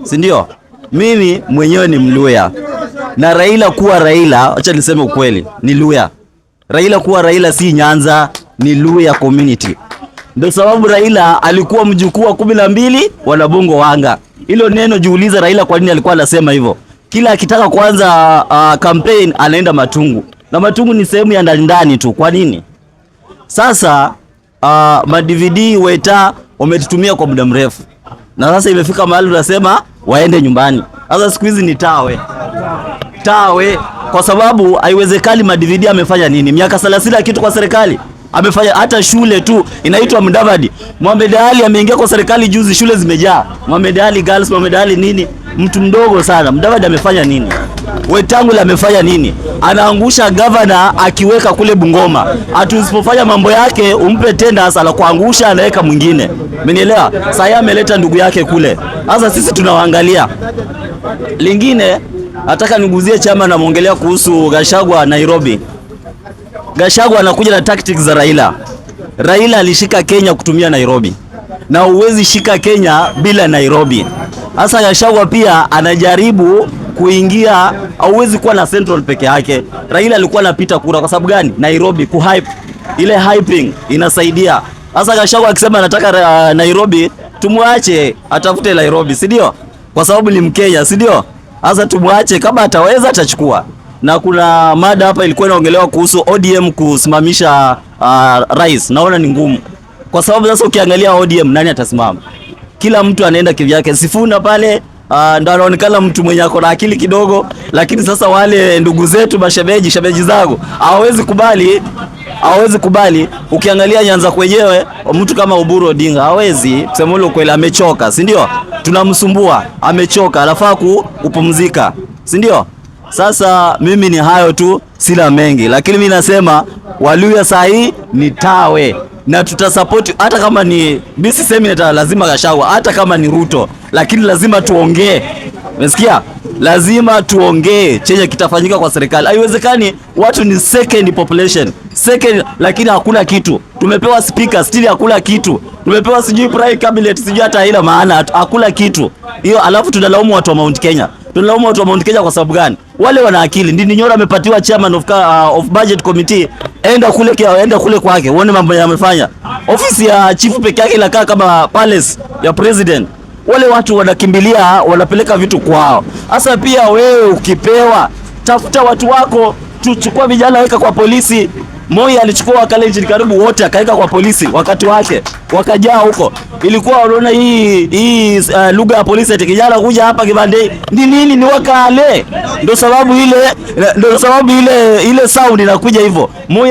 si ndio? Mimi mwenyewe ni Mluya, na Raila kuwa Raila, acha niseme ukweli, ni Luya. Raila kuwa Raila si Nyanza, ni Luya community. Ndio sababu Raila alikuwa mjukuu wa 12 wana Bongo Wanga. Hilo neno jiuliza Raila kwa nini alikuwa anasema hivyo. Kila akitaka kuanza campaign anaenda Matungu. Na Matungu ni sehemu ya ndani tu. Kwa nini? Sasa ma-DVD Weta wametutumia kwa muda mrefu. Na sasa imefika mahali tunasema waende nyumbani. Sasa siku hizi ni tawe kwa sababu haiwezekani. Ma-DVD amefanya nini? Miaka 30 kitu kwa serikali. Amefanya hata shule tu inaitwa Mudavadi. Mohamed Ali ameingia kwa serikali juzi, shule zimejaa. Mohamed Ali Girls, Mohamed Ali nini? Mtu mdogo sana. Mudavadi amefanya nini? Wetangula amefanya nini? Anaangusha governor akiweka kule Bungoma. Atusipofanya mambo yake umpe tenda sala kuangusha anaweka mwingine. Umenielewa? Sasa ameleta ndugu yake kule. Sasa sisi tunawaangalia. Lingine nataka niguzie chama na muongelea kuhusu Gachagua Nairobi. Gachagua anakuja na tactics za Raila. Raila alishika Kenya kutumia Nairobi. Na uwezi shika Kenya bila Nairobi. Sasa Gachagua pia anajaribu kuingia, hauwezi kuwa na Central peke yake. Raila alikuwa anapita kura kwa sababu gani? Nairobi kuhype. Ile hyping inasaidia. Sasa Gachagua akisema anataka Nairobi, tumwache atafute Nairobi, si ndio? Kwa sababu ni Mkenya, si ndio? Sasa tumwache, kama ataweza atachukua. Na kuna mada hapa ilikuwa inaongelewa kuhusu ODM kusimamisha rais. Naona ni ngumu. Kwa sababu sasa ukiangalia ODM nani atasimama? Kila mtu anaenda kivyake. Sifuna pale ndio anaonekana mtu mwenye ako na akili kidogo, lakini sasa wale ndugu zetu shemeji zangu hawezi kubali. Ukiangalia Nyanza kwenyewe mtu kama Oburu Odinga hawezi kusema ule kweli, amechoka, si ndio? Tunamsumbua, amechoka, anafaa kupumzika, si ndio? Sasa mimi ni hayo tu, sina mengi, lakini mimi nasema Waluya sahi ni tawe na tutasupport. Hata kama ni BC Seminata lazima Gachagua, hata kama ni Ruto, lakini lazima tuongee. Umesikia? Lazima tuongee chenye kitafanyika kwa serikali. Haiwezekani watu ni second population, lakini hakuna kitu. Tumepewa speaker still hakuna kitu. Tumepewa sijui prime cabinet sijui hata ila maana hakuna kitu. Hiyo alafu tunalaumu watu wa Mount Kenya. Tunalaumu watu wa Mount Kenya kwa sababu gani? Wale wana akili. Ndini Nyoro amepatiwa chairman of budget committee. Enda kule kwake. Uone mambo yamefanya. Ofisi ya chief peke yake inakaa kama palace ya president. Wale watu wanakimbilia, wanapeleka vitu kwao. Sasa pia wewe ukipewa, tafuta watu wako, tuchukua vijana weka kwa polisi. Moi alichukua Wakalenjin karibu wote akaweka kwa polisi wakati wake. Wakajaa huko. Ilikuwa wanaona hii lugha ya polisi ati kijana kuja hapa kibande. Nini ni Wakale. Ndio sababu ile sound inakuja hivyo. Moi